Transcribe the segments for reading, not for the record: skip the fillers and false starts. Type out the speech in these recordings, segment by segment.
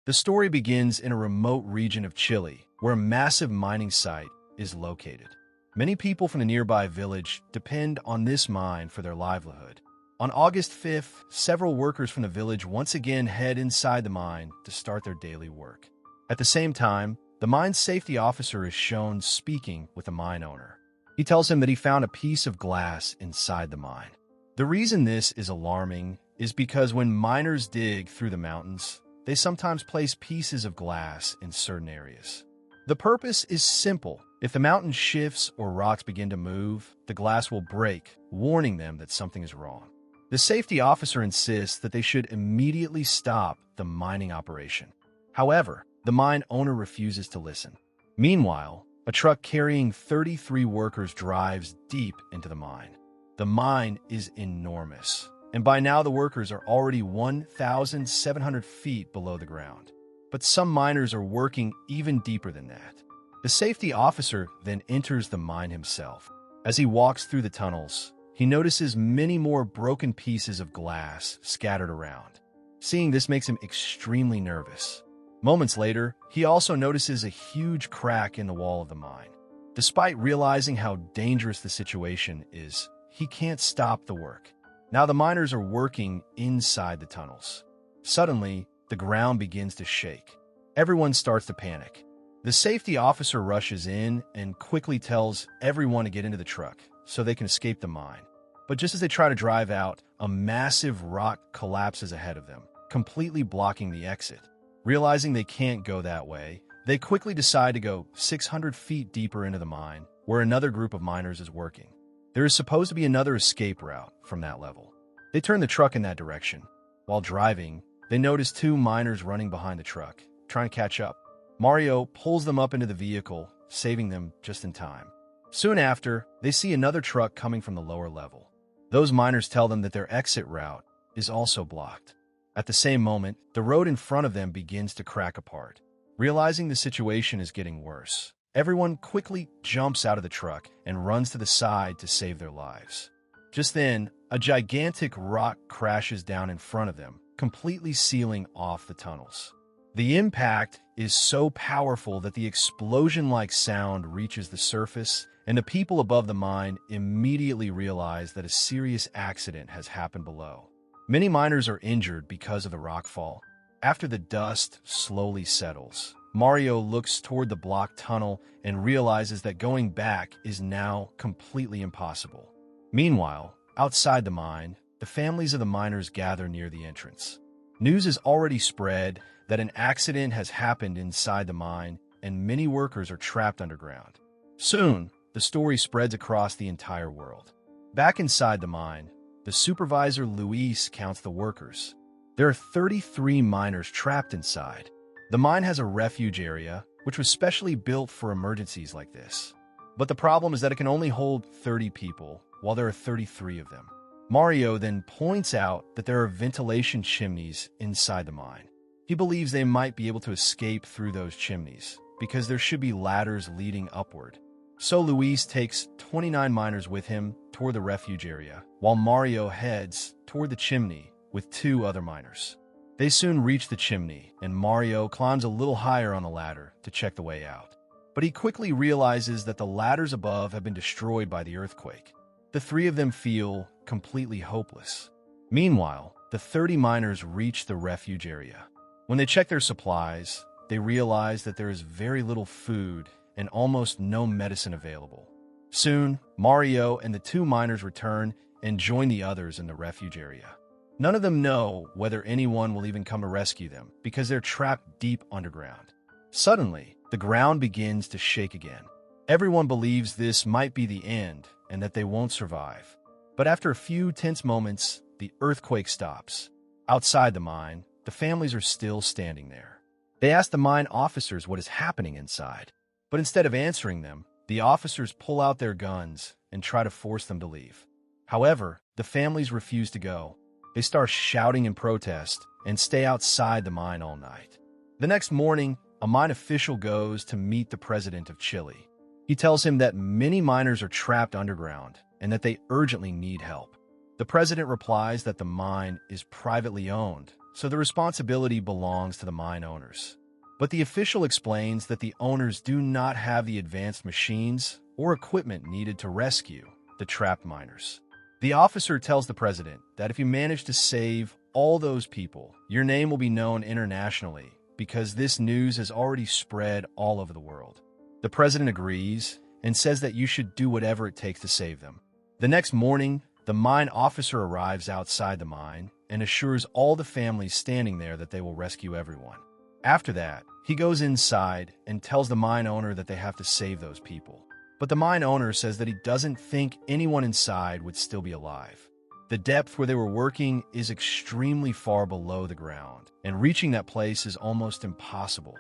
The story begins in a remote region of Chile, where a massive mining site is located. Many people from the nearby village depend on this mine for their livelihood. On August 5th, several workers from the village once again head inside the mine to start their daily work. At the same time, the mine's safety officer is shown speaking with the mine owner. He tells him that he found a piece of glass inside the mine. The reason this is alarming is because when miners dig through the mountains, they sometimes place pieces of glass in certain areas. The purpose is simple. If the mountain shifts or rocks begin to move, the glass will break, warning them that something is wrong. The safety officer insists that they should immediately stop the mining operation. However, the mine owner refuses to listen. Meanwhile, a truck carrying 33 workers drives deep into the mine. The mine is enormous, and by now the workers are already 1,700 feet below the ground. But some miners are working even deeper than that. The safety officer then enters the mine himself. As he walks through the tunnels, he notices many more broken pieces of glass scattered around. Seeing this makes him extremely nervous. Moments later, he also notices a huge crack in the wall of the mine. Despite realizing how dangerous the situation is, he can't stop the work. Now the miners are working inside the tunnels. Suddenly, the ground begins to shake. Everyone starts to panic. The safety officer rushes in and quickly tells everyone to get into the truck so they can escape the mine. But just as they try to drive out, a massive rock collapses ahead of them, completely blocking the exit. Realizing they can't go that way, they quickly decide to go 600 feet deeper into the mine, where another group of miners is working. There is supposed to be another escape route from that level. They turn the truck in that direction. While driving, they notice two miners running behind the truck, trying to catch up. Mario pulls them up into the vehicle, saving them just in time. Soon after, they see another truck coming from the lower level. Those miners tell them that their exit route is also blocked. At the same moment, the road in front of them begins to crack apart. Realizing the situation is getting worse, everyone quickly jumps out of the truck and runs to the side to save their lives. Just then, a gigantic rock crashes down in front of them, completely sealing off the tunnels. The impact is so powerful that the explosion-like sound reaches the surface, and the people above the mine immediately realize that a serious accident has happened below. Many miners are injured because of the rockfall. After the dust slowly settles, Mario looks toward the blocked tunnel and realizes that going back is now completely impossible. Meanwhile, outside the mine, the families of the miners gather near the entrance. News has already spread that an accident has happened inside the mine and many workers are trapped underground. Soon, the story spreads across the entire world. Back inside the mine, the supervisor Luis counts the workers. There are 33 miners trapped inside. The mine has a refuge area, which was specially built for emergencies like this. But the problem is that it can only hold 30 people, while there are 33 of them. Mario then points out that there are ventilation chimneys inside the mine. He believes they might be able to escape through those chimneys, because there should be ladders leading upward. So Luis takes 29 miners with him toward the refuge area, while Mario heads toward the chimney with 2 other miners. They soon reach the chimney, and Mario climbs a little higher on the ladder to check the way out. But he quickly realizes that the ladders above have been destroyed by the earthquake. The 3 of them feel completely hopeless. Meanwhile, the 30 miners reach the refuge area. When they check their supplies, they realize that there is very little food and almost no medicine available. Soon, Mario and the 2 miners return and join the others in the refuge area. None of them know whether anyone will even come to rescue them because they're trapped deep underground. Suddenly, the ground begins to shake again. Everyone believes this might be the end and that they won't survive. But after a few tense moments, the earthquake stops. Outside the mine, the families are still standing there. They ask the mine officers what is happening inside. But instead of answering them, the officers pull out their guns and try to force them to leave. However, the families refuse to go. They start shouting in protest and stay outside the mine all night. The next morning, a mine official goes to meet the president of Chile. He tells him that many miners are trapped underground and that they urgently need help. The president replies that the mine is privately owned so the responsibility belongs to the mine owners. But the official explains that the owners do not have the advanced machines or equipment needed to rescue the trapped miners. The officer tells the president that if you manage to save all those people, your name will be known internationally because this news has already spread all over the world. The president agrees and says that you should do whatever it takes to save them. The next morning, the mine officer arrives outside the mine and assures all the families standing there that they will rescue everyone. After that, he goes inside and tells the mine owner that they have to save those people. But the mine owner says that he doesn't think anyone inside would still be alive. The depth where they were working is extremely far below the ground, and reaching that place is almost impossible.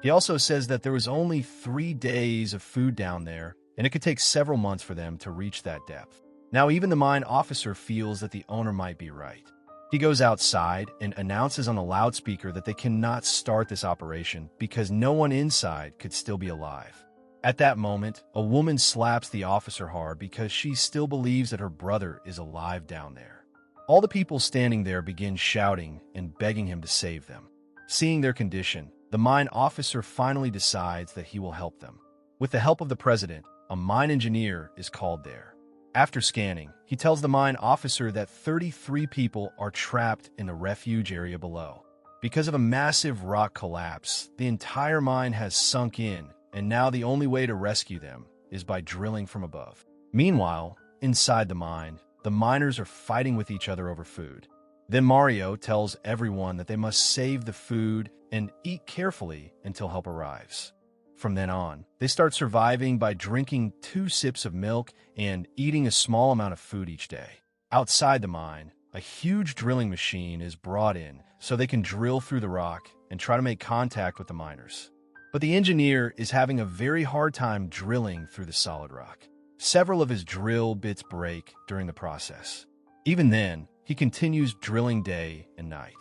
He also says that there was only 3 days of food down there, and it could take several months for them to reach that depth. Now, even the mine officer feels that the owner might be right. He goes outside and announces on a loudspeaker that they cannot start this operation because no one inside could still be alive. At that moment, a woman slaps the officer hard because she still believes that her brother is alive down there. All the people standing there begin shouting and begging him to save them. Seeing their condition, the mine officer finally decides that he will help them. With the help of the president, a mine engineer is called there. After scanning, he tells the mine officer that 33 people are trapped in the refuge area below. Because of a massive rock collapse, the entire mine has sunk in, and now the only way to rescue them is by drilling from above. Meanwhile, inside the mine, the miners are fighting with each other over food. Then Mario tells everyone that they must save the food and eat carefully until help arrives. From then on, they start surviving by drinking 2 sips of milk and eating a small amount of food each day. Outside the mine, a huge drilling machine is brought in so they can drill through the rock and try to make contact with the miners. But the engineer is having a very hard time drilling through the solid rock. Several of his drill bits break during the process. Even then, he continues drilling day and night.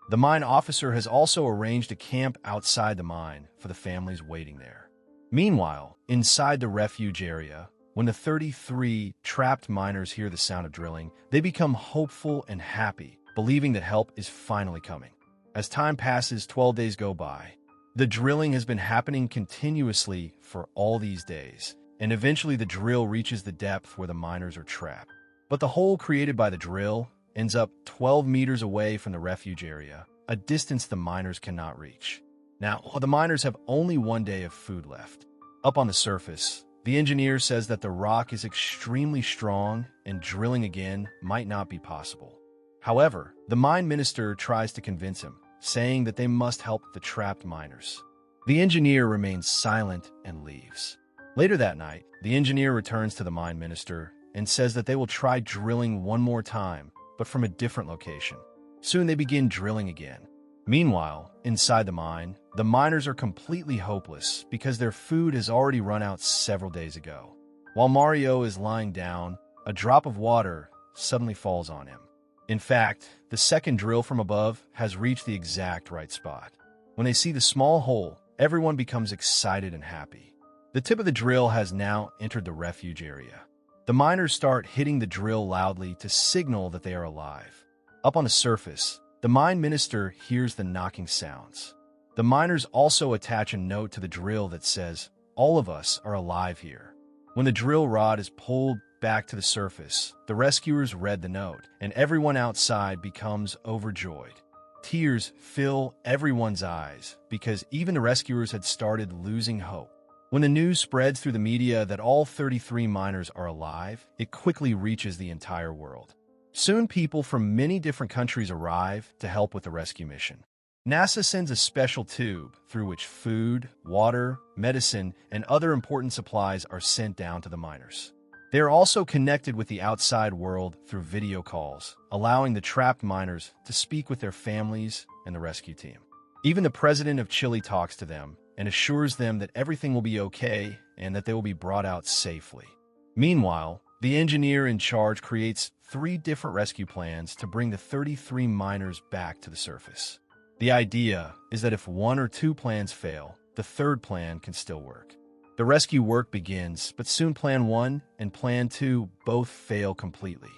The mine officer has also arranged a camp outside the mine for the families waiting there. Meanwhile, inside the refuge area, when the 33 trapped miners hear the sound of drilling, they become hopeful and happy, believing that help is finally coming. As time passes, 12 days go by. The drilling has been happening continuously for all these days, and eventually the drill reaches the depth where the miners are trapped. But the hole created by the drill ends up 12 meters away from the refuge area, a distance the miners cannot reach. Now, the miners have only 1 day of food left. Up on the surface, the engineer says that the rock is extremely strong and drilling again might not be possible. However, the mine minister tries to convince him, saying that they must help the trapped miners. The engineer remains silent and leaves. Later that night, the engineer returns to the mine minister and says that they will try drilling one more time, but from a different location. Soon they begin drilling again. Meanwhile, inside the mine, the miners are completely hopeless because their food has already run out several days ago. While Mario is lying down, a drop of water suddenly falls on him. In fact, the second drill from above has reached the exact right spot. When they see the small hole, everyone becomes excited and happy. The tip of the drill has now entered the refuge area. The miners start hitting the drill loudly to signal that they are alive. Up on the surface, the mine minister hears the knocking sounds. The miners also attach a note to the drill that says, "All of us are alive here." When the drill rod is pulled back to the surface, the rescuers read the note, and everyone outside becomes overjoyed. Tears fill everyone's eyes because even the rescuers had started losing hope. When the news spreads through the media that all 33 miners are alive, it quickly reaches the entire world. Soon people from many different countries arrive to help with the rescue mission. NASA sends a special tube through which food, water, medicine, and other important supplies are sent down to the miners. They are also connected with the outside world through video calls, allowing the trapped miners to speak with their families and the rescue team. Even the president of Chile talks to them and assures them that everything will be okay and that they will be brought out safely. Meanwhile, the engineer in charge creates 3 different rescue plans to bring the 33 miners back to the surface. The idea is that if 1 or 2 plans fail, the 3rd plan can still work. The rescue work begins, but soon Plan 1 and Plan 2 both fail completely.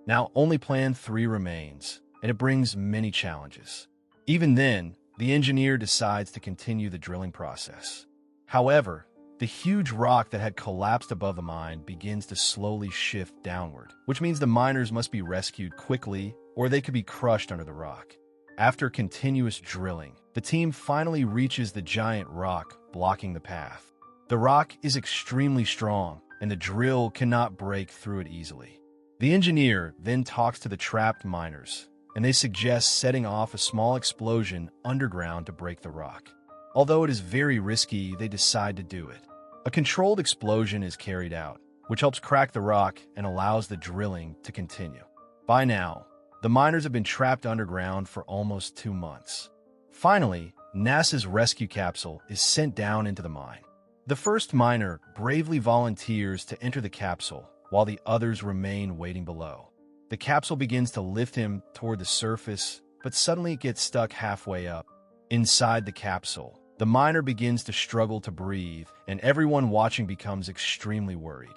Now only Plan 3 remains, and it brings many challenges. Even then, the engineer decides to continue the drilling process. However, the huge rock that had collapsed above the mine begins to slowly shift downward, which means the miners must be rescued quickly or they could be crushed under the rock. After continuous drilling, the team finally reaches the giant rock blocking the path. The rock is extremely strong, and the drill cannot break through it easily. The engineer then talks to the trapped miners, and they suggest setting off a small explosion underground to break the rock. Although it is very risky, they decide to do it. A controlled explosion is carried out, which helps crack the rock and allows the drilling to continue. By now, the miners have been trapped underground for almost 2 months. Finally, NASA's rescue capsule is sent down into the mine. The first miner bravely volunteers to enter the capsule, while the others remain waiting below. The capsule begins to lift him toward the surface, but suddenly it gets stuck halfway up. Inside the capsule, the miner begins to struggle to breathe, and everyone watching becomes extremely worried.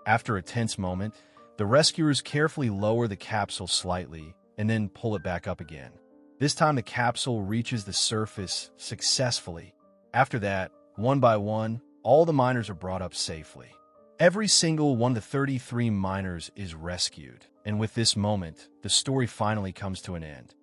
After a tense moment, the rescuers carefully lower the capsule slightly and then pull it back up again. This time the capsule reaches the surface successfully. After that, one by one, all the miners are brought up safely. Every single one of the 33 miners is rescued, and with this moment, the story finally comes to an end.